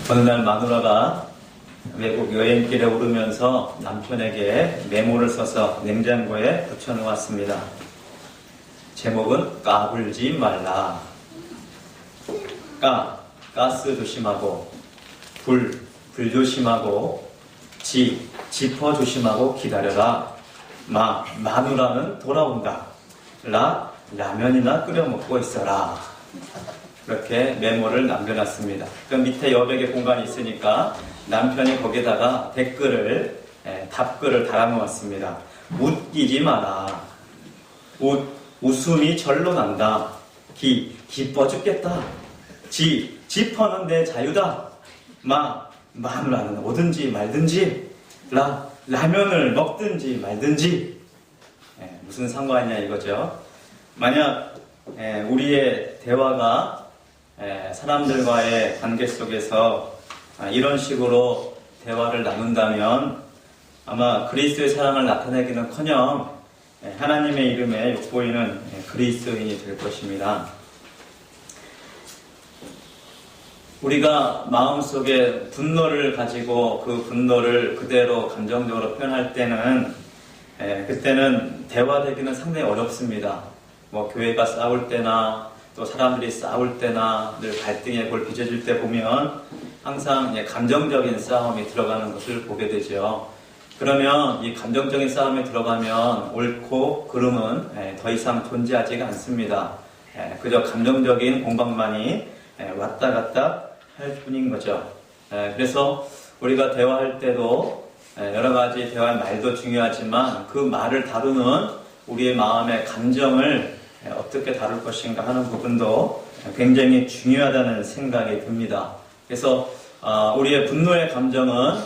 어느 날 마누라가 외국 여행길에 오르면서 남편에게 메모를 써서 냉장고에 붙여놓았습니다. 제목은 까불지 말라. 가스 조심하고, 불 조심하고, 지퍼 조심하고 기다려라. 마누라는 돌아온다. 라면이나 끓여 먹고 있어라. 그렇게 메모를 남겨놨습니다. 그 밑에 여백의 공간이 있으니까 남편이 거기다가 답글을 달아놓았습니다. 웃기지 마라. 웃음이 절로 난다. 기뻐 죽겠다. 지퍼는 내 자유다. 마누라는 오든지 말든지, 라면을 먹든지 말든지. 무슨 상관이냐 이거죠. 만약 우리의 대화가 사람들과의 관계 속에서 이런 식으로 대화를 나눈다면 아마 그리스도의 사랑을 나타내기는커녕 하나님의 이름에 욕보이는 그리스도인이 될 것입니다. 우리가 마음속에 분노를 가지고 그 분노를 그대로 감정적으로 표현할 때는 그때는 대화되기는 상당히 어렵습니다. 교회가 싸울 때나 또 사람들이 싸울 때나 늘 갈등의 골 빚어질 때 보면 항상 감정적인 싸움이 들어가는 것을 보게 되죠. 그러면 이 감정적인 싸움에 들어가면 옳고 그름은 더 이상 존재하지가 않습니다. 그저 감정적인 공방만이 왔다 갔다 할 뿐인 거죠. 그래서 우리가 대화할 때도 여러 가지 대화의 말도 중요하지만 그 말을 다루는 우리의 마음의 감정을 어떻게 다룰 것인가 하는 부분도 굉장히 중요하다는 생각이 듭니다. 그래서 우리의 분노의 감정은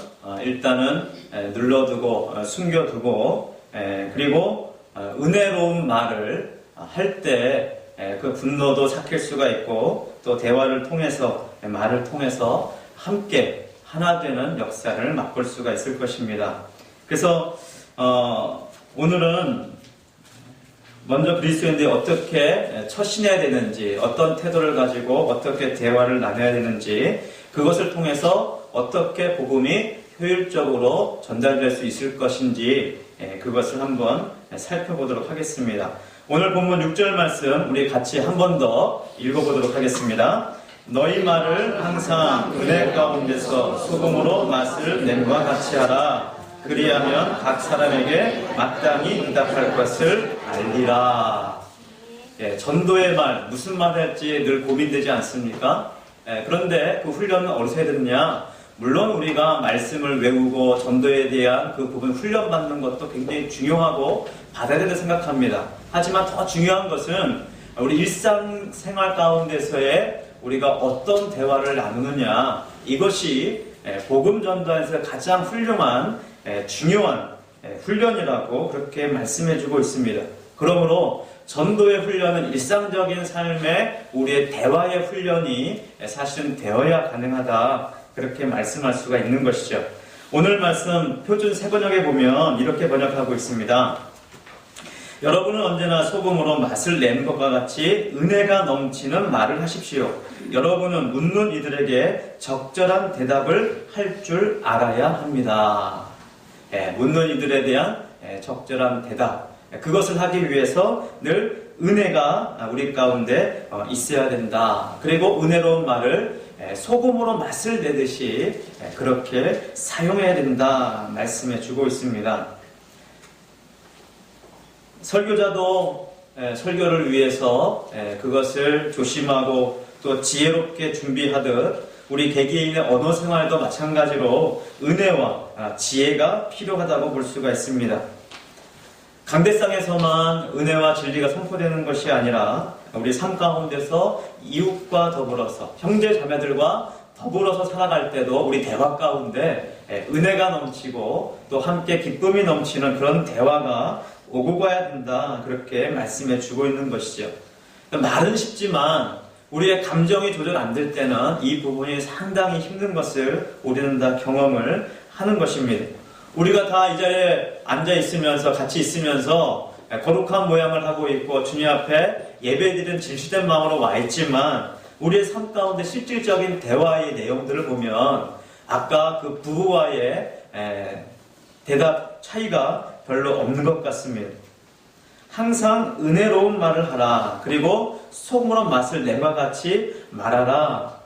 일단은 눌러두고 숨겨두고 그리고 은혜로운 말을 할 때 그 분노도 삭힐 수가 있고 또 대화를 통해서 말을 통해서 함께 하나 되는 역사를 맛볼 수가 있을 것입니다. 그래서 오늘은 먼저 그리스도인들이 어떻게 처신해야 되는지, 어떤 태도를 가지고 어떻게 대화를 나눠야 되는지, 그것을 통해서 어떻게 복음이 효율적으로 전달될 수 있을 것인지 그것을 한번 살펴보도록 하겠습니다. 오늘 본문 6절 말씀 우리 같이 한 번 더 읽어보도록 하겠습니다. 너희 말을 항상 은혜 가운데서 소금으로 맛을 냄과 같이 하라. 그리하면 각 사람에게 마땅히 응답할 것을 알리라. 전도의 말, 무슨 말을 할지 늘 고민되지 않습니까? 그런데 그 훈련은 어디서 해야 되느냐? 물론 우리가 말씀을 외우고 전도에 대한 그 부분 훈련받는 것도 굉장히 중요하고 받아야 된다고 생각합니다. 하지만 더 중요한 것은 우리 일상생활 가운데서의 우리가 어떤 대화를 나누느냐, 이것이 복음 전도에서 가장 훌륭한 중요한 훈련이라고 그렇게 말씀해주고 있습니다. 그러므로 전도의 훈련은 일상적인 삶에 우리의 대화의 훈련이 사실은 되어야 가능하다, 그렇게 말씀할 수가 있는 것이죠. 오늘 말씀 표준 세번역에 보면 이렇게 번역하고 있습니다. 여러분은 언제나 소금으로 맛을 낸 것과 같이 은혜가 넘치는 말을 하십시오. 여러분은 묻는 이들에게 적절한 대답을 할 줄 알아야 합니다. 묻는 이들에 대한 적절한 대답, 그것을 하기 위해서 늘 은혜가 우리 가운데 있어야 된다. 그리고 은혜로운 말을 소금으로 맛을 내듯이 그렇게 사용해야 된다 말씀해 주고 있습니다. 설교자도 설교를 위해서 그것을 조심하고 또 지혜롭게 준비하듯 우리 개개인의 언어 생활도 마찬가지로 은혜와 지혜가 필요하다고 볼 수가 있습니다. 강대상에서만 은혜와 진리가 선포되는 것이 아니라 우리 삶 가운데서 이웃과 더불어서 형제 자매들과 더불어서 살아갈 때도 우리 대화 가운데 은혜가 넘치고 또 함께 기쁨이 넘치는 그런 대화가 오고 가야 된다, 그렇게 말씀해 주고 있는 것이죠. 말은 쉽지만 우리의 감정이 조절 안 될 때는 이 부분이 상당히 힘든 것을 우리는 다 경험을 하는 것입니다. 우리가 다 이 자리에 앉아 있으면서 같이 있으면서 거룩한 모양을 하고 있고 주님 앞에 예배드리는 진실된 마음으로 와 있지만 우리의 삶 가운데 실질적인 대화의 내용들을 보면 아까 그 부부와의 대답 차이가 별로 없는 것 같습니다. 항상 은혜로운 말을 하라. 그리고 속물은 맛을 냄과 같이 말하라.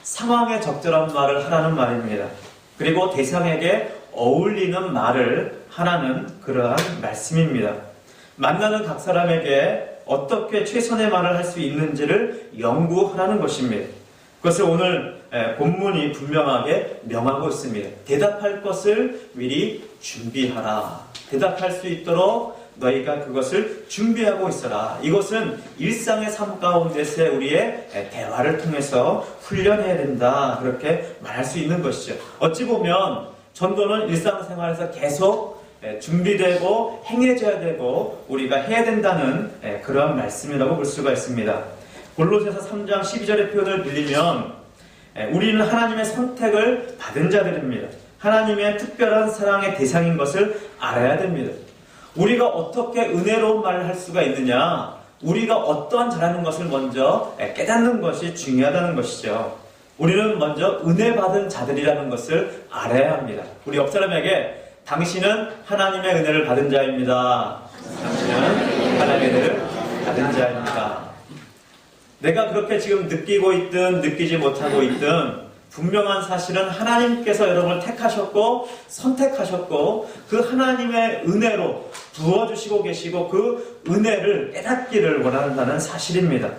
상황에 적절한 말을 하라는 말입니다. 그리고 대상에게 어울리는 말을 하라는 그러한 말씀입니다. 만나는 각 사람에게 어떻게 최선의 말을 할 수 있는지를 연구하라는 것입니다. 그것을 오늘 본문이 분명하게 명하고 있습니다. 대답할 것을 미리 준비하라. 대답할 수 있도록 너희가 그것을 준비하고 있어라. 이것은 일상의 삶 가운데서의 우리의 대화를 통해서 훈련해야 된다. 그렇게 말할 수 있는 것이죠. 어찌 보면 전도는 일상생활에서 계속 준비되고 행해져야 되고 우리가 해야 된다는 그러한 말씀이라고 볼 수가 있습니다. 골로새서 3장 12절의 표현을 빌리면 우리는 하나님의 선택을 받은 자들입니다. 하나님의 특별한 사랑의 대상인 것을 알아야 됩니다. 우리가 어떻게 은혜로운 말을 할 수가 있느냐, 우리가 어떠한 잘하는 것을 먼저 깨닫는 것이 중요하다는 것이죠. 우리는 먼저 은혜 받은 자들이라는 것을 알아야 합니다. 우리 옆 사람에게 당신은 하나님의 은혜를 받은 자입니다. 당신은 하나님의 은혜를 받은 자입니다. 내가 그렇게 지금 느끼고 있든 느끼지 못하고 있든 분명한 사실은 하나님께서 여러분을 택하셨고 선택하셨고 그 하나님의 은혜로 부어주시고 계시고 그 은혜를 깨닫기를 원한다는 사실입니다.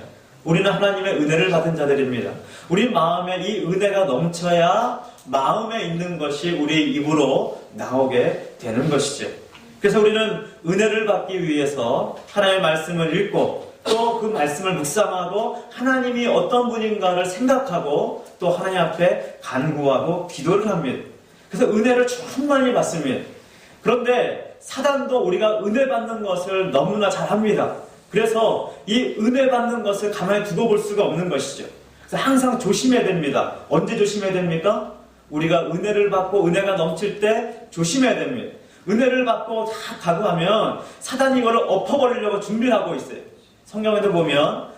우리는 하나님의 은혜를 받은 자들입니다. 우리 마음에 이 은혜가 넘쳐야 마음에 있는 것이 우리 입으로 나오게 되는 것이죠. 그래서 우리는 은혜를 받기 위해서 하나님의 말씀을 읽고 또 그 말씀을 묵상하고 하나님이 어떤 분인가를 생각하고 또 하나님 앞에 간구하고 기도를 합니다. 그래서 은혜를 충만히 받습니다. 그런데 사단도 우리가 은혜 받는 것을 너무나 잘합니다. 그래서 이 은혜 받는 것을 가만히 두고 볼 수가 없는 것이죠. 그래서 항상 조심해야 됩니다. 언제 조심해야 됩니까? 우리가 은혜를 받고 은혜가 넘칠 때 조심해야 됩니다. 은혜를 받고 다 가고 하면 사단이 이거를 엎어버리려고 준비를 하고 있어요. 성경에도 보면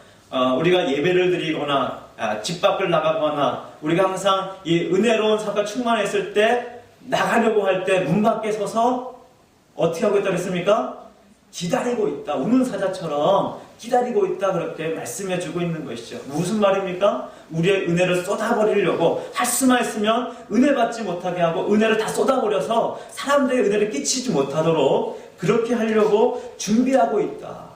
우리가 예배를 드리거나 집 밖을 나가거나 우리가 항상 이 은혜로운 사과 충만했을 때 나가려고 할 때 문 밖에 서서 어떻게 하고 있다고 했습니까? 기다리고 있다. 우는 사자처럼 기다리고 있다. 그렇게 말씀해주고 있는 것이죠. 무슨 말입니까? 우리의 은혜를 쏟아버리려고 할 수만 있으면 은혜 받지 못하게 하고 은혜를 다 쏟아버려서 사람들의 은혜를 끼치지 못하도록 그렇게 하려고 준비하고 있다.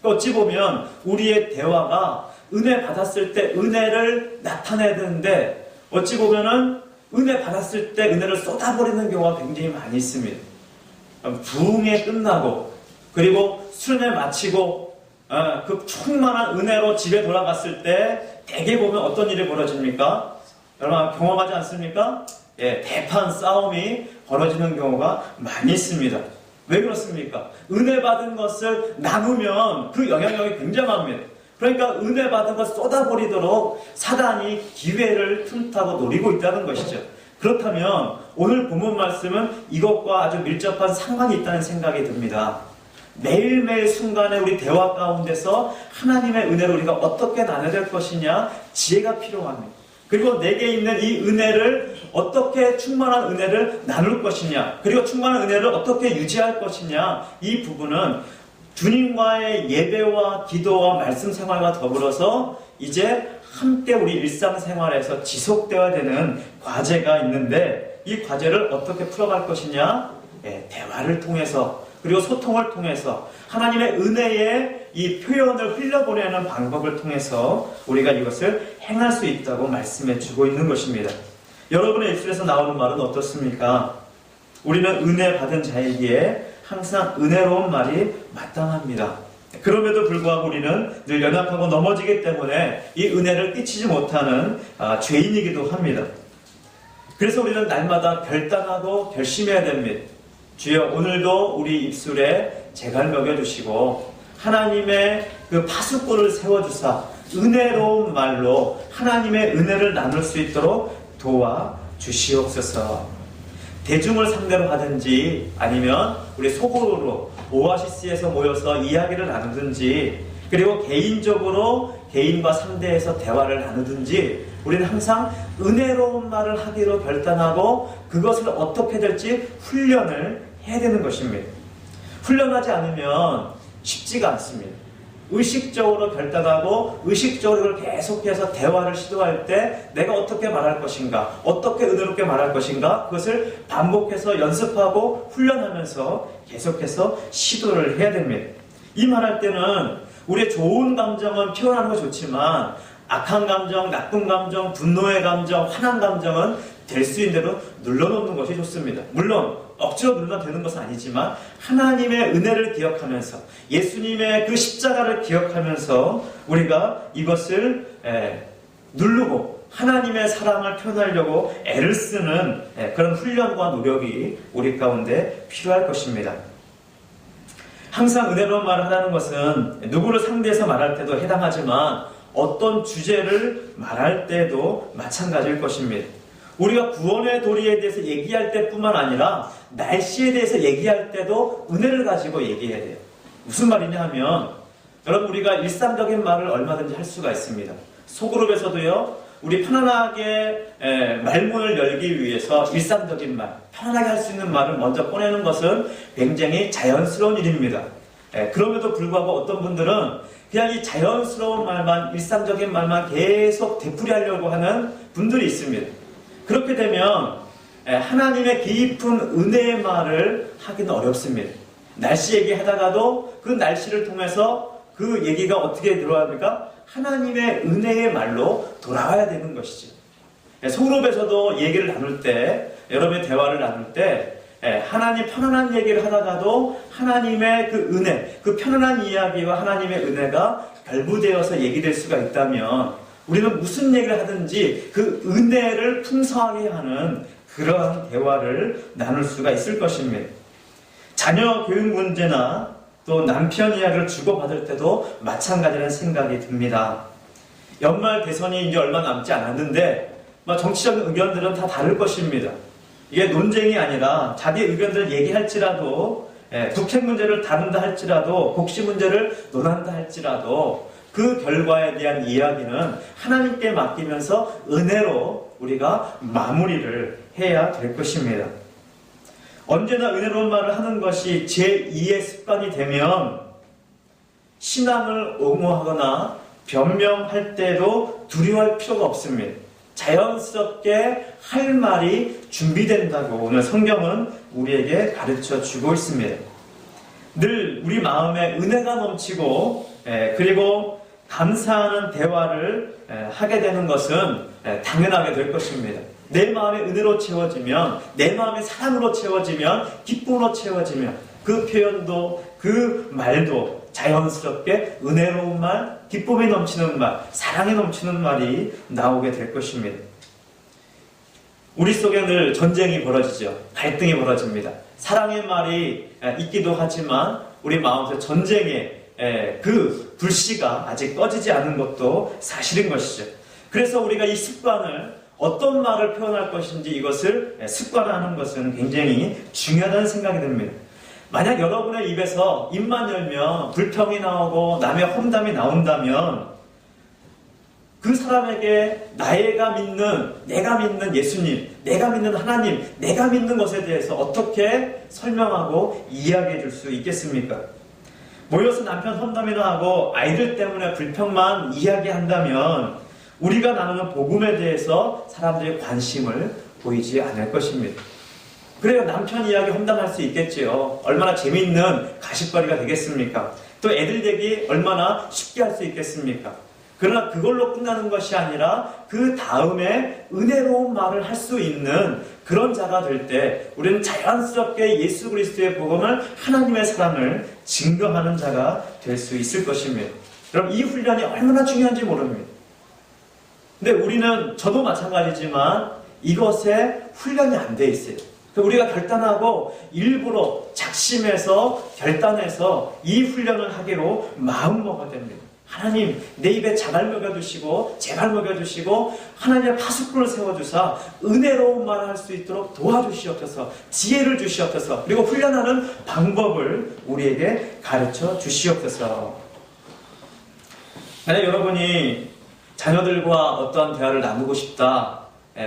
어찌 보면 우리의 대화가 은혜 받았을 때 은혜를 나타내야 되는데 어찌 보면은 은혜 받았을 때 은혜를 쏟아버리는 경우가 굉장히 많이 있습니다. 부흥에 끝나고 그리고 수련회 마치고 그 충만한 은혜로 집에 돌아갔을 때 대개 보면 어떤 일이 벌어집니까? 여러분 경험하지 않습니까? 대판 싸움이 벌어지는 경우가 많이 있습니다. 왜 그렇습니까? 은혜 받은 것을 나누면 그 영향력이 굉장합니다. 그러니까 은혜 받은 것을 쏟아버리도록 사단이 기회를 틈타고 노리고 있다는 것이죠. 그렇다면 오늘 본문 말씀은 이것과 아주 밀접한 상관이 있다는 생각이 듭니다. 매일매일 순간에 우리 대화 가운데서 하나님의 은혜를 우리가 어떻게 나눠야 될 것이냐 지혜가 필요합니다. 그리고 내게 있는 이 은혜를 어떻게 충만한 은혜를 나눌 것이냐 그리고 충만한 은혜를 어떻게 유지할 것이냐 이 부분은 주님과의 예배와 기도와 말씀 생활과 더불어서 이제 함께 우리 일상생활에서 지속되어야 되는 과제가 있는데 이 과제를 어떻게 풀어갈 것이냐 대화를 통해서 그리고 소통을 통해서 하나님의 은혜의 이 표현을 흘려보내는 방법을 통해서 우리가 이것을 행할 수 있다고 말씀해 주고 있는 것입니다. 여러분의 입술에서 나오는 말은 어떻습니까? 우리는 은혜 받은 자이기에 항상 은혜로운 말이 마땅합니다. 그럼에도 불구하고 우리는 늘 연약하고 넘어지기 때문에 이 은혜를 끼치지 못하는 죄인이기도 합니다. 그래서 우리는 날마다 결단하고 결심해야 됩니다. 주여 오늘도 우리 입술에 재갈 먹여주시고 하나님의 그 파수꾼을 세워주사 은혜로운 말로 하나님의 은혜를 나눌 수 있도록 도와주시옵소서. 대중을 상대로 하든지 아니면 우리 소그룹으로 오아시스에서 모여서 이야기를 나누든지 그리고 개인적으로 개인과 상대해서 대화를 나누든지 우리는 항상 은혜로운 말을 하기로 결단하고 그것을 어떻게 될지 훈련을 해야 되는 것입니다. 훈련하지 않으면 쉽지가 않습니다. 의식적으로 결단하고 의식적으로 그걸 계속해서 대화를 시도할 때 내가 어떻게 말할 것인가, 어떻게 은혜롭게 말할 것인가, 그것을 반복해서 연습하고 훈련하면서 계속해서 시도를 해야 됩니다. 이 말할 때는 우리의 좋은 감정은 표현하는 거 좋지만 악한 감정, 나쁜 감정, 분노의 감정, 화난 감정은 될 수 있는 대로 눌러놓는 것이 좋습니다. 물론 억지로 눌러도 되는 것은 아니지만 하나님의 은혜를 기억하면서 예수님의 그 십자가를 기억하면서 우리가 이것을 누르고 하나님의 사랑을 표현하려고 애를 쓰는 그런 훈련과 노력이 우리 가운데 필요할 것입니다. 항상 은혜로운 말을 하라는 것은 누구를 상대해서 말할 때도 해당하지만 어떤 주제를 말할 때도 마찬가지일 것입니다. 우리가 구원의 도리에 대해서 얘기할 때뿐만 아니라 날씨에 대해서 얘기할 때도 은혜를 가지고 얘기해야 돼요. 무슨 말이냐 하면 여러분 우리가 일상적인 말을 얼마든지 할 수가 있습니다. 소그룹에서도요. 우리 편안하게 말문을 열기 위해서 일상적인 말, 편안하게 할 수 있는 말을 먼저 꺼내는 것은 굉장히 자연스러운 일입니다. 그럼에도 불구하고 어떤 분들은 그냥 이 자연스러운 말만, 일상적인 말만 계속 되풀이하려고 하는 분들이 있습니다. 그렇게 되면 하나님의 깊은 은혜의 말을 하기는 어렵습니다. 날씨 얘기하다가도 그 날씨를 통해서 그 얘기가 어떻게 들어갑니까? 하나님의 은혜의 말로 돌아와야 되는 것이죠. 소그룹에서도 얘기를 나눌 때, 여러분의 대화를 나눌 때 하나님 편안한 얘기를 하다가도 하나님의 그 은혜, 그 편안한 이야기와 하나님의 은혜가 결부되어서 얘기될 수가 있다면 우리는 무슨 얘기를 하든지 그 은혜를 풍성하게 하는 그러한 대화를 나눌 수가 있을 것입니다. 자녀 교육 문제나 또 남편 이야기를 주고받을 때도 마찬가지라는 생각이 듭니다. 연말 대선이 이제 얼마 남지 않았는데 정치적인 의견들은 다 다를 것입니다. 이게 논쟁이 아니라 자기 의견들을 얘기할지라도 북핵 문제를 다룬다 할지라도 복지 문제를 논한다 할지라도 그 결과에 대한 이야기는 하나님께 맡기면서 은혜로 우리가 마무리를 해야 될 것입니다. 언제나 은혜로운 말을 하는 것이 제2의 습관이 되면 신앙을 옹호하거나 변명할 때도 두려워할 필요가 없습니다. 자연스럽게 할 말이 준비된다고 오늘 성경은 우리에게 가르쳐 주고 있습니다. 늘 우리 마음에 은혜가 넘치고 그리고 감사하는 대화를 하게 되는 것은 당연하게 될 것입니다. 내 마음이 은혜로 채워지면, 내 마음이 사랑으로 채워지면, 기쁨으로 채워지면 그 표현도 그 말도 자연스럽게 은혜로운 말, 기쁨이 넘치는 말, 사랑이 넘치는 말이 나오게 될 것입니다. 우리 속에 늘 전쟁이 벌어지죠. 갈등이 벌어집니다. 사랑의 말이 있기도 하지만 우리 마음속 전쟁의 그 불씨가 아직 꺼지지 않은 것도 사실인 것이죠. 그래서 우리가 이 습관을 어떤 말을 표현할 것인지 이것을 습관화하는 것은 굉장히 중요하다는 생각이 듭니다. 만약 여러분의 입에서 입만 열면 불평이 나오고 남의 험담이 나온다면 그 사람에게 내가 믿는 예수님, 내가 믿는 하나님, 내가 믿는 것에 대해서 어떻게 설명하고 이야기해 줄 수 있겠습니까? 모여서 남편 험담이나 하고 아이들 때문에 불평만 이야기한다면 우리가 나누는 복음에 대해서 사람들의 관심을 보이지 않을 것입니다. 그래요. 남편 이야기 험담할 수 있겠지요. 얼마나 재미있는 가십거리가 되겠습니까? 또 애들 얘기 얼마나 쉽게 할 수 있겠습니까? 그러나 그걸로 끝나는 것이 아니라 그 다음에 은혜로운 말을 할 수 있는 그런 자가 될 때 우리는 자연스럽게 예수 그리스도의 복음을 하나님의 사랑을 증거하는 자가 될 수 있을 것입니다. 여러분 이 훈련이 얼마나 중요한지 모릅니다. 근데 우리는 저도 마찬가지지만 이것에 훈련이 안 돼 있어요. 우리가 결단하고 일부러 작심해서 결단해서 이 훈련을 하기로 마음먹어야 됩니다. 하나님 내 입에 자갈 먹여주시고 제발 먹여주시고 하나님의 파수꾼을 세워주사 은혜로운 말을 할 수 있도록 도와주시옵소서, 지혜를 주시옵소서, 그리고 훈련하는 방법을 우리에게 가르쳐 주시옵소서. 만약 여러분이 자녀들과 어떠한 대화를 나누고 싶다.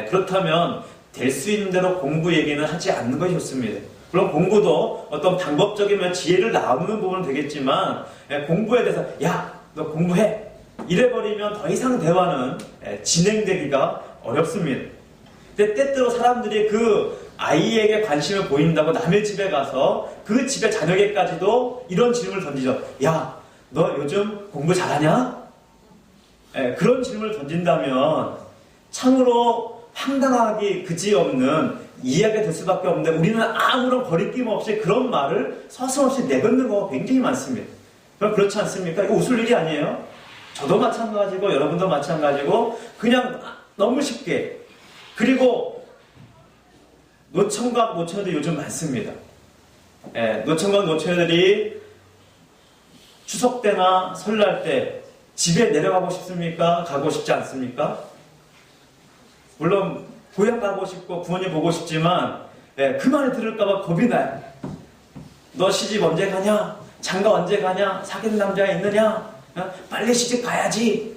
그렇다면 될 수 있는 대로 공부 얘기는 하지 않는 것이 좋습니다. 물론 공부도 어떤 방법적인 지혜를 나누는 부분은 되겠지만 공부에 대해서 야, 너 공부해. 이래버리면 더 이상 대화는 진행되기가 어렵습니다. 근데 때때로 사람들이 그 아이에게 관심을 보인다고 남의 집에 가서 그 집의 자녀에게까지도 이런 질문을 던지죠. 야, 너 요즘 공부 잘하냐? 그런 질문을 던진다면 참으로 황당하기 그지없는 이해가 될 수밖에 없는데 우리는 아무런 거리낌 없이 그런 말을 서슴없이 내뱉는 경우가 굉장히 많습니다. 그럼 그렇지 않습니까? 이거 웃을 일이 아니에요. 저도 마찬가지고 여러분도 마찬가지고 그냥 너무 쉽게. 그리고 노총각 노처녀들 요즘 많습니다. 노총각 노처녀들이 추석 때나 설날 때 집에 내려가고 싶습니까? 가고 싶지 않습니까? 물론 고향 가고 싶고 부모님 보고 싶지만 그 말을 들을까봐 겁이 나요. 너 시집 언제 가냐? 장가 언제 가냐? 사귀는 남자가 있느냐? 빨리 시집 가야지.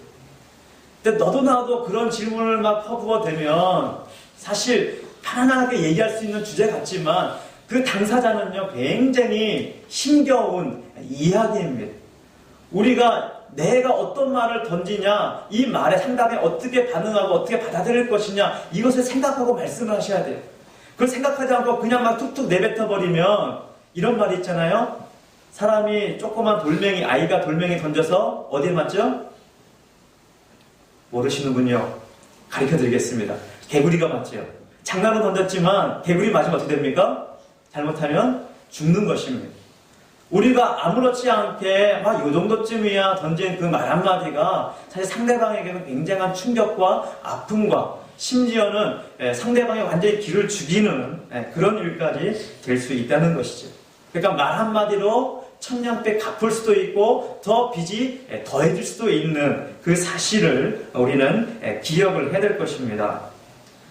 근데 너도 나도 그런 질문을 막 퍼부어대면 사실 편안하게 얘기할 수 있는 주제 같지만 그 당사자는요 굉장히 힘겨운 이야기입니다. 우리가 내가 어떤 말을 던지냐, 이 말에 상담에 어떻게 반응하고 어떻게 받아들일 것이냐, 이것을 생각하고 말씀을 하셔야 돼요. 그걸 생각하지 않고 그냥 막 툭툭 내뱉어버리면 이런 말이 있잖아요. 사람이 조그만 돌멩이, 아이가 돌멩이 던져서 어디에 맞죠? 모르시는군요. 가르쳐드리겠습니다. 개구리가 맞죠. 장난으로 던졌지만 개구리 맞으면 어떻게 됩니까? 잘못하면 죽는 것입니다. 우리가 아무렇지 않게 요 정도쯤이야 던진 그 말 한마디가 사실 상대방에게는 굉장한 충격과 아픔과 심지어는 상대방의 완전히 기를 죽이는 그런 일까지 될 수 있다는 것이죠. 그러니까 말 한마디로 천냥백 갚을 수도 있고 더 빚이 더해질 수도 있는 그 사실을 우리는 기억을 해야 될 것입니다.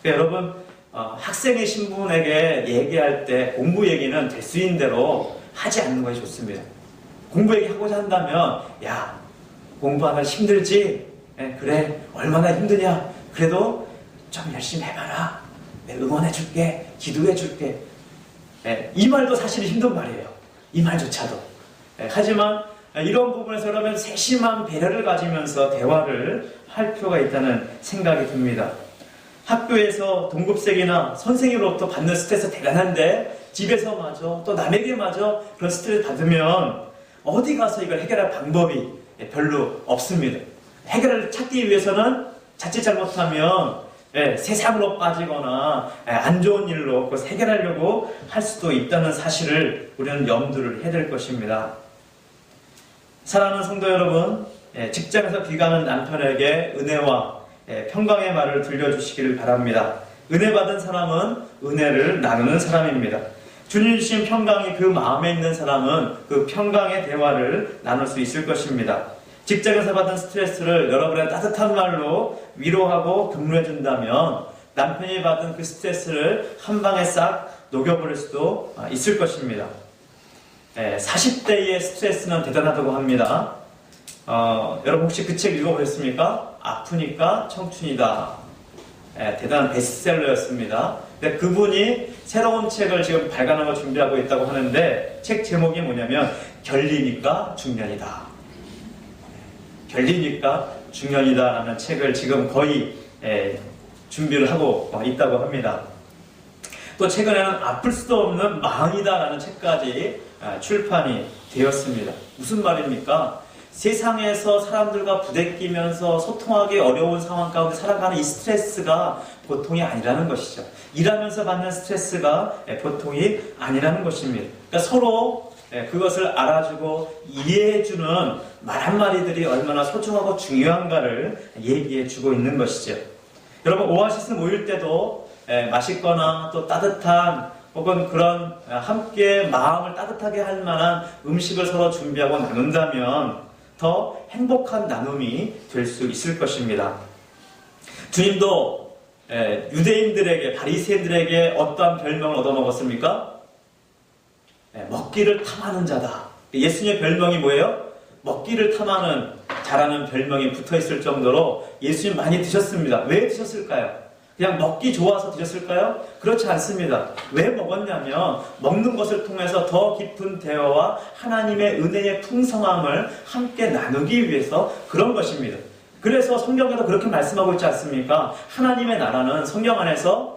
그러니까 여러분 학생이신 분에게 얘기할 때 공부 얘기는 될 수 있는 대로 하지 않는 것이 좋습니다. 공부 얘기하고자 한다면 야 공부하면 힘들지? 그래 얼마나 힘드냐? 그래도 좀 열심히 해봐라. 내가 응원해줄게. 기도해줄게. 이 말도 사실 힘든 말이에요. 이 말조차도. 하지만 이런 부분에서 그러면 세심한 배려를 가지면서 대화를 할 필요가 있다는 생각이 듭니다. 학교에서 동급생이나 선생님으로부터 받는 스트레스 대단한데 집에서마저 또 남에게마저 그런 스트레스 받으면 어디 가서 이걸 해결할 방법이 별로 없습니다. 해결을 찾기 위해서는 자칫 잘못하면 세상으로 빠지거나 안 좋은 일로 그것을 해결하려고 할 수도 있다는 사실을 우리는 염두를 해야 될 것입니다. 사랑하는 성도 여러분, 직장에서 귀가하는 남편에게 은혜와 평강의 말을 들려주시기를 바랍니다. 은혜 받은 사람은 은혜를 나누는 사람입니다. 주님 주신 평강이 그 마음에 있는 사람은 그 평강의 대화를 나눌 수 있을 것입니다. 직장에서 받은 스트레스를 여러분의 따뜻한 말로 위로하고 격려해준다면 남편이 받은 그 스트레스를 한 방에 싹 녹여버릴 수도 있을 것입니다. 40대의 스트레스는 대단하다고 합니다. 여러분 혹시 그 책 읽어보셨습니까? 아프니까 청춘이다. 대단한 베스트셀러였습니다. 근데 그분이 새로운 책을 지금 발간하고 준비하고 있다고 하는데 책 제목이 뭐냐면 결리니까 중년이다. 결리니까 중년이다라는 책을 지금 거의 준비를 하고 있다고 합니다. 또 최근에는 아플 수도 없는 마흔이다라는 책까지 출판이 되었습니다. 무슨 말입니까? 세상에서 사람들과 부대끼면서 소통하기 어려운 상황 가운데 살아가는 이 스트레스가 보통이 아니라는 것이죠. 일하면서 받는 스트레스가 보통이 아니라는 것입니다. 그러니까 서로 그것을 알아주고 이해해주는 말 한마디들이 얼마나 소중하고 중요한가를 얘기해주고 있는 것이죠. 여러분 오아시스 모일 때도 맛있거나 또 따뜻한 혹은 그런 함께 마음을 따뜻하게 할 만한 음식을 서로 준비하고 나눈다면 더 행복한 나눔이 될 수 있을 것입니다. 주님도 유대인들에게 바리새인들에게 어떠한 별명을 얻어먹었습니까? 먹기를 탐하는 자다. 예수님의 별명이 뭐예요? 먹기를 탐하는 잘하는 별명이 붙어있을 정도로 예수님 많이 드셨습니다. 왜 드셨을까요? 그냥 먹기 좋아서 드셨을까요? 그렇지 않습니다. 왜 먹었냐면 먹는 것을 통해서 더 깊은 대화와 하나님의 은혜의 풍성함을 함께 나누기 위해서 그런 것입니다. 그래서 성경에도 그렇게 말씀하고 있지 않습니까? 하나님의 나라는 성령 안에서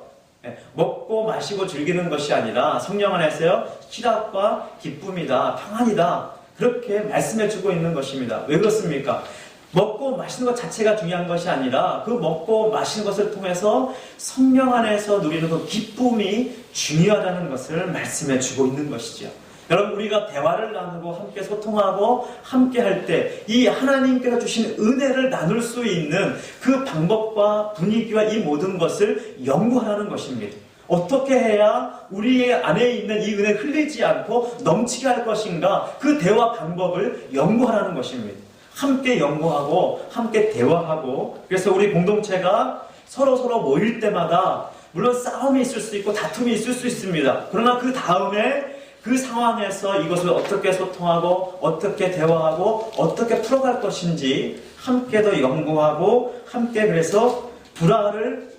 먹고 마시고 즐기는 것이 아니라 성령 안에서요 희락과 기쁨이다, 평안이다, 그렇게 말씀해주고 있는 것입니다. 왜 그렇습니까? 먹고 마시는 것 자체가 중요한 것이 아니라 그 먹고 마시는 것을 통해서 성령 안에서 누리는 그 기쁨이 중요하다는 것을 말씀해 주고 있는 것이죠. 여러분, 우리가 대화를 나누고 함께 소통하고 함께 할 때 이 하나님께서 주신 은혜를 나눌 수 있는 그 방법과 분위기와 이 모든 것을 연구하라는 것입니다. 어떻게 해야 우리 안에 있는 이 은혜를 흘리지 않고 넘치게 할 것인가, 그 대화 방법을 연구하라는 것입니다. 함께 연구하고 함께 대화하고, 그래서 우리 공동체가 서로 모일 때마다 물론 싸움이 있을 수 있고 다툼이 있을 수 있습니다. 그러나 그 다음에 그 상황에서 이것을 어떻게 소통하고 어떻게 대화하고 어떻게 풀어갈 것인지 함께 더 연구하고 함께 그래서 불화를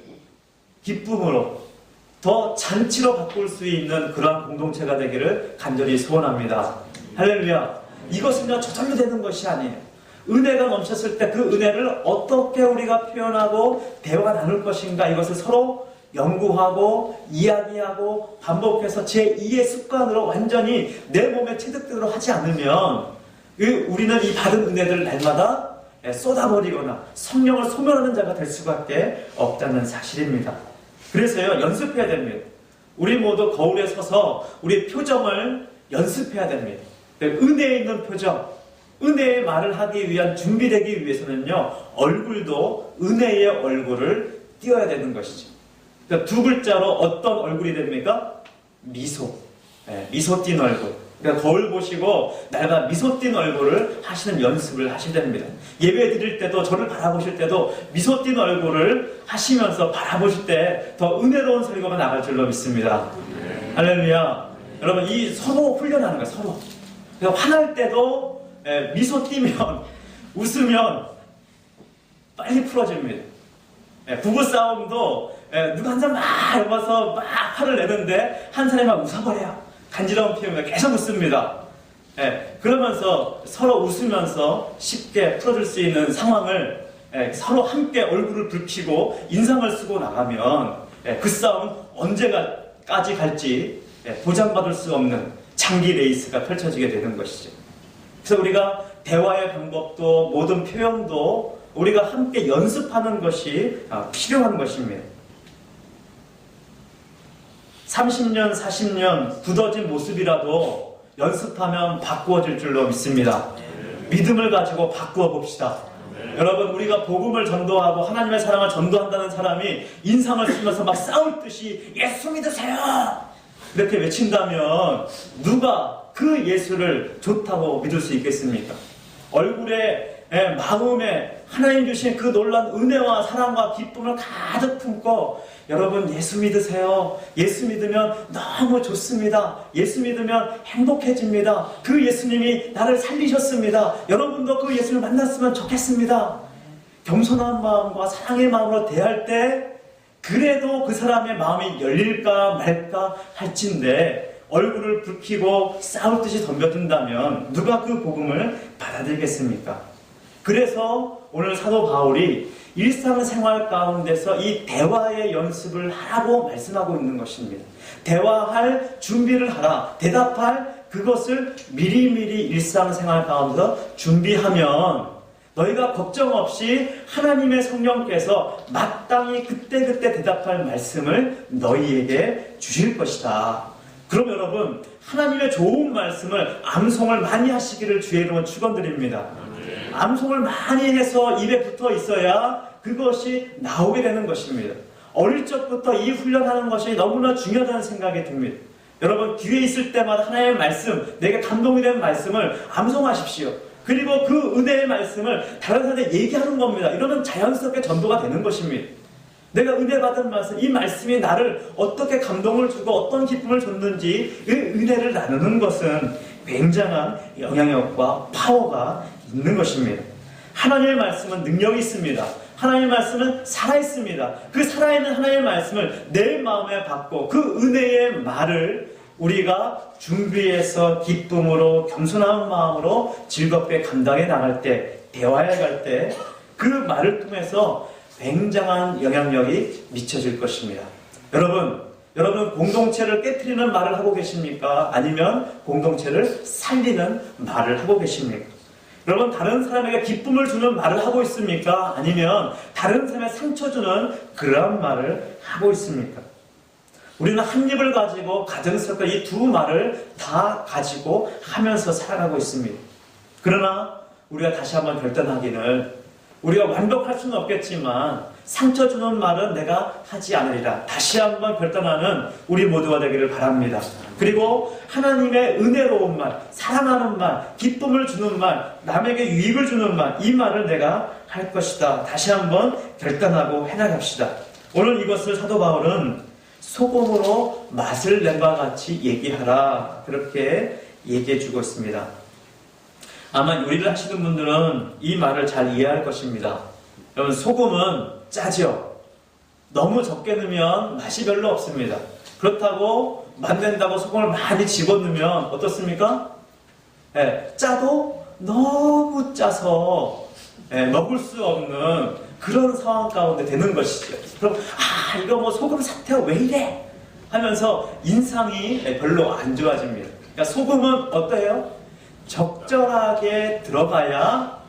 기쁨으로 더 잔치로 바꿀 수 있는 그러한 공동체가 되기를 간절히 소원합니다. 할렐루야. 이것은요 저절로 되는 것이 아니에요. 은혜가 넘쳤을 때 그 은혜를 어떻게 우리가 표현하고 대화가 나눌 것인가, 이것을 서로 연구하고 이야기하고 반복해서 제2의 습관으로 완전히 내 몸에 체득되도록 하지 않으면 우리는 이 받은 은혜들을 날마다 쏟아버리거나 성령을 소멸하는 자가 될 수밖에 없다는 사실입니다. 그래서요 연습해야 됩니다. 우리 모두 거울에 서서 우리 표정을 연습해야 됩니다. 은혜에 있는 표정, 은혜의 말을 하기 위한 준비되기 위해서는요 얼굴도 은혜의 얼굴을 띄어야 되는 것이죠. 그러니까 두 글자로 어떤 얼굴이 됩니까? 미소. 미소 띈 얼굴. 그러니까 거울 보시고 날마다 미소 띈 얼굴을 하시는 연습을 하셔야 됩니다. 예배 드릴 때도 저를 바라보실 때도 미소 띈 얼굴을 하시면서 바라보실 때 더 은혜로운 설교가 나갈 줄로 믿습니다. 할렐루야. 여러분, 이 서로 훈련하는 거예요. 서로. 그러니까 화날 때도 미소 띄면 웃으면 빨리 풀어집니다. 부부싸움도 누가 한 사람 막 열어서 막 화를 내는데 한 사람이 막 웃어버려요. 간지러움 피우면 계속 웃습니다. 그러면서 서로 웃으면서 쉽게 풀어줄 수 있는 상황을 서로 함께 얼굴을 붉히고 인상을 쓰고 나가면 그 싸움은 언제까지 갈지 보장받을 수 없는 장기 레이스가 펼쳐지게 되는 것이죠. 그래서 우리가 대화의 방법도 모든 표현도 우리가 함께 연습하는 것이 필요한 것입니다. 30년, 40년 굳어진 모습이라도 연습하면 바꾸어질 줄로 믿습니다. 믿음을 가지고 바꾸어 봅시다. 여러분, 우리가 복음을 전도하고 하나님의 사랑을 전도한다는 사람이 인상을 쓰면서 막 싸울 듯이 예수 믿으세요! 이렇게 외친다면 누가 그 예수를 좋다고 믿을 수 있겠습니까? 얼굴에 마음에 하나님 주신 그 놀라운 은혜와 사랑과 기쁨을 가득 품고 여러분 예수 믿으세요. 예수 믿으면 너무 좋습니다. 예수 믿으면 행복해집니다. 그 예수님이 나를 살리셨습니다. 여러분도 그 예수를 만났으면 좋겠습니다. 겸손한 마음과 사랑의 마음으로 대할 때 그래도 그 사람의 마음이 열릴까 말까 할진데 얼굴을 붉히고 싸울 듯이 덤벼든다면 누가 그 복음을 받아들이겠습니까? 그래서 오늘 사도 바울이 일상생활 가운데서 이 대화의 연습을 하라고 말씀하고 있는 것입니다. 대화할 준비를 하라. 대답할 그것을 미리미리 일상생활 가운데서 준비하면 너희가 걱정 없이 하나님의 성령께서 마땅히 그때그때 대답할 말씀을 너희에게 주실 것이다. 그럼 여러분, 하나님의 좋은 말씀을 암송을 많이 하시기를 주의 이름으로 축원드립니다. 암송을 많이 해서 입에 붙어 있어야 그것이 나오게 되는 것입니다. 어릴 적부터 이 훈련하는 것이 너무나 중요하다는 생각이 듭니다. 여러분, 기회 있을 때마다 하나님의 말씀, 내게 감동이 되는 말씀을 암송하십시오. 그리고 그 은혜의 말씀을 다른 사람한테 얘기하는 겁니다. 이러면 자연스럽게 전도가 되는 것입니다. 내가 은혜 받은 말씀, 이 말씀이 나를 어떻게 감동을 주고 어떤 기쁨을 줬는지 그 은혜를 나누는 것은 굉장한 영향력과 파워가 있는 것입니다. 하나님의 말씀은 능력이 있습니다. 하나님의 말씀은 살아있습니다. 그 살아있는 하나님의 말씀을 내 마음에 받고 그 은혜의 말을 우리가 준비해서 기쁨으로 겸손한 마음으로 즐겁게 감당해 나갈 때, 대화해 갈 때 그 말을 통해서 굉장한 영향력이 미쳐질 것입니다. 여러분 공동체를 깨트리는 말을 하고 계십니까? 아니면 공동체를 살리는 말을 하고 계십니까? 여러분 다른 사람에게 기쁨을 주는 말을 하고 있습니까? 아니면 다른 사람에 상처 주는 그러한 말을 하고 있습니까? 우리는 한 입을 가지고 가정스럽게 이 두 말을 다 가지고 하면서 살아가고 있습니다. 그러나 우리가 다시 한번 결단하기를 우리가 완벽할 수는 없겠지만 상처 주는 말은 내가 하지 않으리라. 다시 한번 결단하는 우리 모두가 되기를 바랍니다. 그리고 하나님의 은혜로운 말, 사랑하는 말, 기쁨을 주는 말, 남에게 유익을 주는 말, 이 말을 내가 할 것이다. 다시 한번 결단하고 해나갑시다. 오늘 이것을 사도 바울은 소금으로 맛을 낸 바와 같이 얘기하라. 그렇게 얘기해 주고 있습니다. 아마 요리를 하시는 분들은 이 말을 잘 이해할 것입니다. 여러분 소금은 짜죠. 너무 적게 넣으면 맛이 별로 없습니다. 그렇다고 맛낸다고 소금을 많이 집어넣으면 어떻습니까? 짜도 너무 짜서 먹을 수 없는 그런 상황 가운데 되는 것이죠. 그럼 이거 뭐 소금 사태가 왜 이래? 하면서 인상이 별로 안 좋아집니다. 그러니까 소금은 어때요? 적절하게 들어가야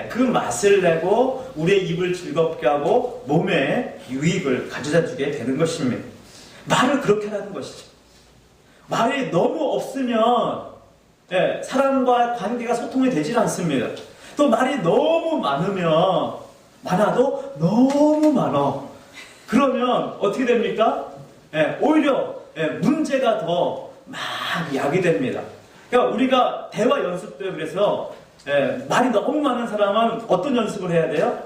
그 맛을 내고 우리의 입을 즐겁게 하고 몸에 유익을 가져다 주게 되는 것입니다. 말을 그렇게 하는 것이죠. 말이 너무 없으면 사람과 관계가 소통이 되질 않습니다. 또 말이 너무 많아도 너무 많아. 그러면 어떻게 됩니까? 오히려 문제가 더 막 야기됩니다. 그러니까 우리가 대화 연습 때 그래서 말이 너무 많은 사람은 어떤 연습을 해야 돼요?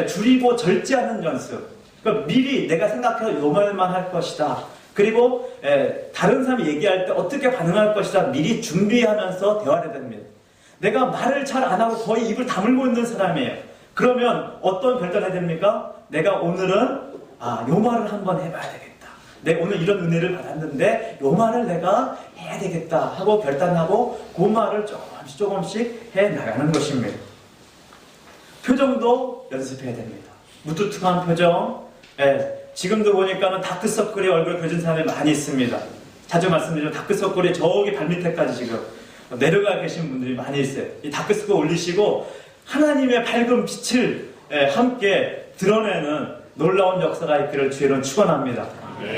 줄이고 절제하는 연습. 그러니까 미리 내가 생각해서 요 말만 할 것이다. 그리고 다른 사람이 얘기할 때 어떻게 반응할 것이다. 미리 준비하면서 대화를 해야 됩니다. 내가 말을 잘 안 하고 거의 입을 다물고 있는 사람이에요. 그러면 어떤 결단을 해야 됩니까? 내가 오늘은 요 말을 한번 해봐야 되겠다. 내가 오늘 이런 은혜를 받았는데 요 말을 내가 해야 되겠다 하고 결단하고 그 말을 조금씩 해나가는 것입니다. 표정도 연습해야 됩니다. 무뚝뚝한 표정. 지금도 보니까는 다크서클이 얼굴에 그려진 사람이 많이 있습니다. 자주 말씀드리면 다크서클이 저기 발밑에까지 지금 내려가 계신 분들이 많이 있어요. 이 다크서클 올리시고 하나님의 밝은 빛을 함께 드러내는 놀라운 역사가 있기를 주의로 축원합니다.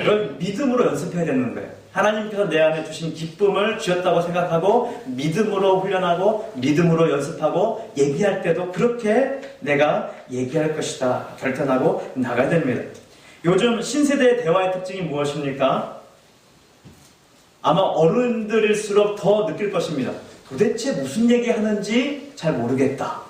그런 믿음으로 연습해야 되는 거예요. 하나님께서 내 안에 주신 기쁨을 주셨다고 생각하고 믿음으로 훈련하고 믿음으로 연습하고 얘기할 때도 그렇게 내가 얘기할 것이다 결단하고 나가야 됩니다. 요즘 신세대의 대화의 특징이 무엇입니까? 아마 어른들일수록 더 느낄 것입니다. 도대체 무슨 얘기하는지 잘 모르겠다.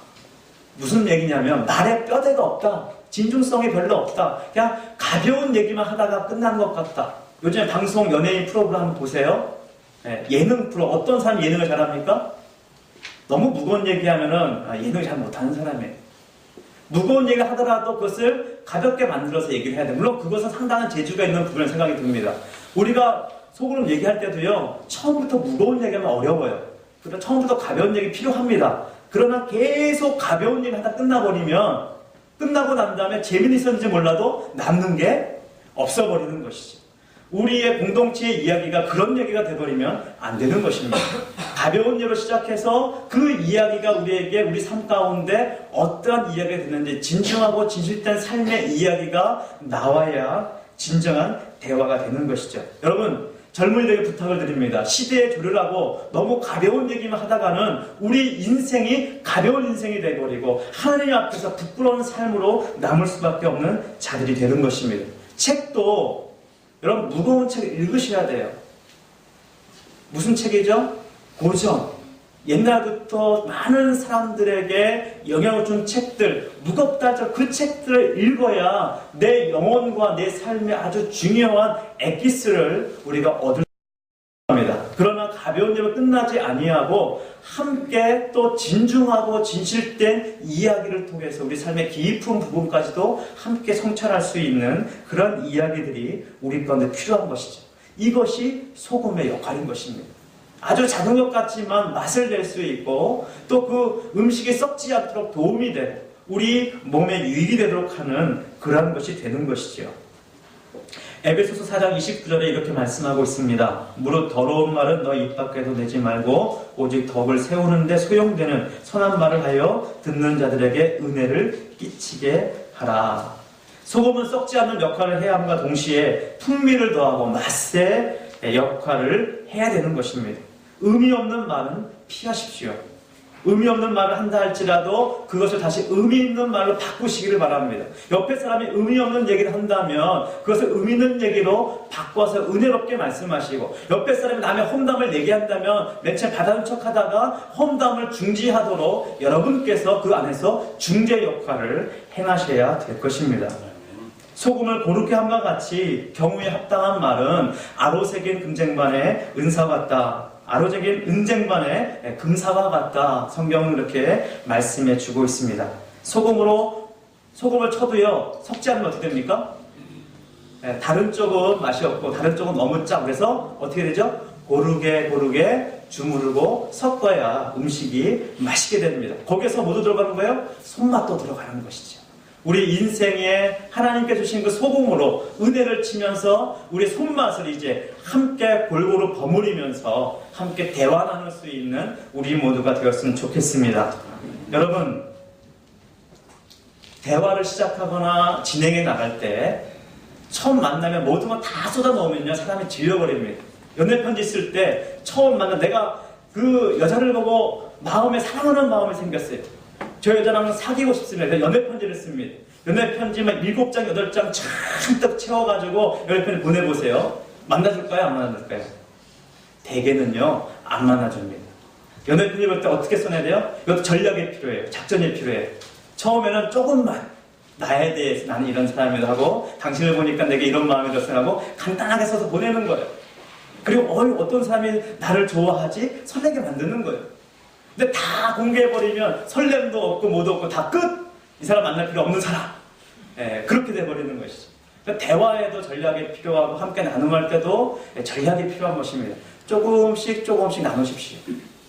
무슨 얘기냐면 말에 뼈대가 없다. 진중성이 별로 없다. 그냥 가벼운 얘기만 하다가 끝난 것 같다. 요즘에 방송 연예인 프로그램 한번 보세요. 예능 프로 어떤 사람이 예능을 잘합니까? 너무 무거운 얘기하면은 예능을 잘 못하는 사람이에요. 무거운 얘기를 하더라도 그것을 가볍게 만들어서 얘기를 해야 돼요. 물론 그것은 상당한 재주가 있는 부분이라는 생각이 듭니다. 우리가 속으로 얘기할 때도요, 처음부터 무거운 얘기하면 어려워요. 그러니까 처음부터 가벼운 얘기 필요합니다. 그러나 계속 가벼운 얘기 하다 끝나고 난 다음에 재미는 있었는지 몰라도 남는 게 없어버리는 것이죠. 우리의 공동체의 이야기가 그런 얘기가 돼버리면 안 되는 것입니다. 가벼운 예로 시작해서 그 이야기가 우리에게 우리 삶 가운데 어떠한 이야기가 되는지 진정하고 진실된 삶의 이야기가 나와야 진정한 대화가 되는 것이죠. 여러분, 젊은이들에게 부탁을 드립니다. 시대에 조련하고 너무 가벼운 얘기만 하다가는 우리 인생이 가벼운 인생이 되어버리고 하나님 앞에서 부끄러운 삶으로 남을 수밖에 없는 자들이 되는 것입니다. 책도 여러분 무거운 책을 읽으셔야 돼요. 무슨 책이죠? 고전. 옛날부터 많은 사람들에게 영향을 준 책들, 무겁다 해서 그 책들을 읽어야 내 영혼과 내 삶에 아주 중요한 엑기스를 우리가 얻을 수 있습니다. 그러나 일이나 가벼운 일로 끝나지 아니하고 함께 또 진중하고 진실된 이야기를 통해서 우리 삶의 깊은 부분까지도 함께 성찰할 수 있는 그런 이야기들이 우리 가운데 필요한 것이죠. 이것이 소금의 역할인 것입니다. 아주 작은 것 같지만 맛을 낼 수 있고 또 그 음식이 썩지 않도록 도움이 되고 우리 몸에 유익이 되도록 하는 그러한 것이 되는 것이죠. 에베소서 4장 29절에 이렇게 말씀하고 있습니다. 무릇 더러운 말은 너 입 밖에도 내지 말고 오직 덕을 세우는데 소용되는 선한 말을 하여 듣는 자들에게 은혜를 끼치게 하라. 소금은 썩지 않는 역할을 해야 함과 동시에 풍미를 더하고 맛의 역할을 해야 되는 것입니다. 의미 없는 말은 피하십시오. 의미 없는 말을 한다 할지라도 그것을 다시 의미 있는 말로 바꾸시기를 바랍니다. 옆에 사람이 의미 없는 얘기를 한다면 그것을 의미 있는 얘기로 바꿔서 은혜롭게 말씀하시고, 옆에 사람이 남의 험담을 얘기한다면 맨 처음 받아는 척하다가 험담을 중지하도록 여러분께서 그 안에서 중재 역할을 행하셔야 될 것입니다. 소금을 고르게 함과 같이 경우에 합당한 말은 아로새긴 금쟁반의 은사 같다. 아로새긴 은쟁반의 금사와 같다. 성경은 이렇게 말씀해 주고 있습니다. 소금을 쳐도요, 섞지 않으면 어떻게 됩니까? 다른 쪽은 맛이 없고 다른 쪽은 너무 짜. 그래서 어떻게 되죠? 고르게 주무르고 섞어야 음식이 맛있게 됩니다. 거기에서 모두 들어가는 거예요? 손맛도 들어가는 것이죠. 우리 인생에 하나님께 주신 그 소금으로 은혜를 치면서 우리 손맛을 이제 함께 골고루 버무리면서 함께 대화 나눌 수 있는 우리 모두가 되었으면 좋겠습니다. 여러분, 대화를 시작하거나 진행해 나갈 때 처음 만나면 모든 걸 다 쏟아 넣으면요, 사람이 질려버립니다. 연애편지 쓸 때 처음 만나 내가 그 여자를 보고 마음에 사랑하는 마음이 생겼어요. 저 여자랑 사귀고 싶습니다. 연애편지를 씁니다. 연애편지만 7장, 8장 잔뜩 채워가지고 연애편지 보내보세요. 만나줄까요? 안 만나줄까요? 대개는요, 안 만나줍니다. 연애편지 볼 때 어떻게 써내야 돼요? 이것도 전략이 필요해요. 작전이 필요해요. 처음에는 조금만 나에 대해서 나는 이런 사람이다 하고, 당신을 보니까 내게 이런 마음이 들었어 하고 간단하게 써서 보내는 거예요. 그리고 어떤 사람이 나를 좋아하지? 설레게 만드는 거예요. 근데 다 공개해버리면 설렘도 없고 뭐도 없고 다 끝! 이 사람 만날 필요 없는 사람. 그렇게 돼버리는 것이죠. 그러니까 대화에도 전략이 필요하고 함께 나눔할 때도 전략이 필요한 것입니다. 조금씩 나누십시오.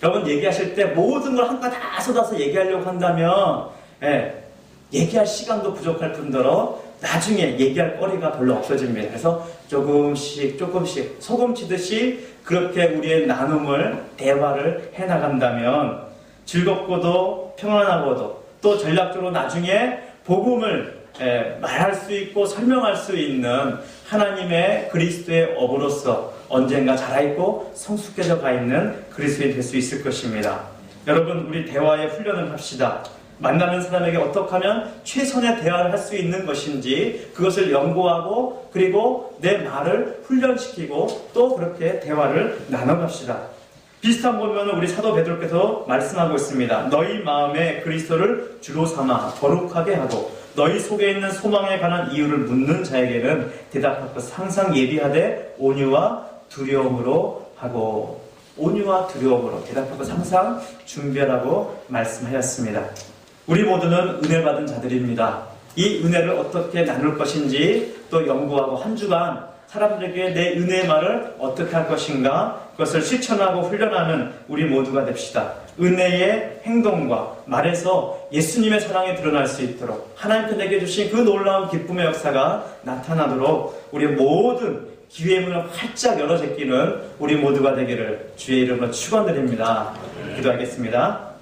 여러분 얘기하실 때 모든 걸 한껏 다 쏟아서 얘기하려고 한다면 얘기할 시간도 부족할 뿐더러 나중에 얘기할 거리가 별로 없어집니다. 그래서 조금씩 소금 치듯이 그렇게 우리의 나눔을, 대화를 해나간다면 즐겁고도 평안하고도 또 전략적으로 나중에 복음을 말할 수 있고 설명할 수 있는 하나님의 그리스도의 업으로서 언젠가 자라있고 성숙해져 가 있는 그리스도인이 될 수 있을 것입니다. 여러분, 우리 대화의 훈련을 합시다. 만나는 사람에게 어떻게 하면 최선의 대화를 할 수 있는 것인지 그것을 연구하고, 그리고 내 말을 훈련시키고 또 그렇게 대화를 나눠갑시다. 비슷한 보면 우리 사도 베드로께서 말씀하고 있습니다. 너희 마음에 그리스도를 주로 삼아 거룩하게 하고 너희 속에 있는 소망에 관한 이유를 묻는 자에게는 대답할 것 항상 예비하되 온유와 두려움으로 하고, 온유와 두려움으로 대답할 것 항상 준비하라고 말씀하셨습니다. 우리 모두는 은혜 받은 자들입니다. 이 은혜를 어떻게 나눌 것인지 또 연구하고 한 주간 사람들에게 내 은혜의 말을 어떻게 할 것인가, 그것을 실천하고 훈련하는 우리 모두가 됩시다. 은혜의 행동과 말에서 예수님의 사랑이 드러날 수 있도록 하나님께 내게 주신 그 놀라운 기쁨의 역사가 나타나도록 우리 모든 기회의 문을 활짝 열어 제끼는 우리 모두가 되기를 주의 이름으로 축원드립니다. 기도하겠습니다.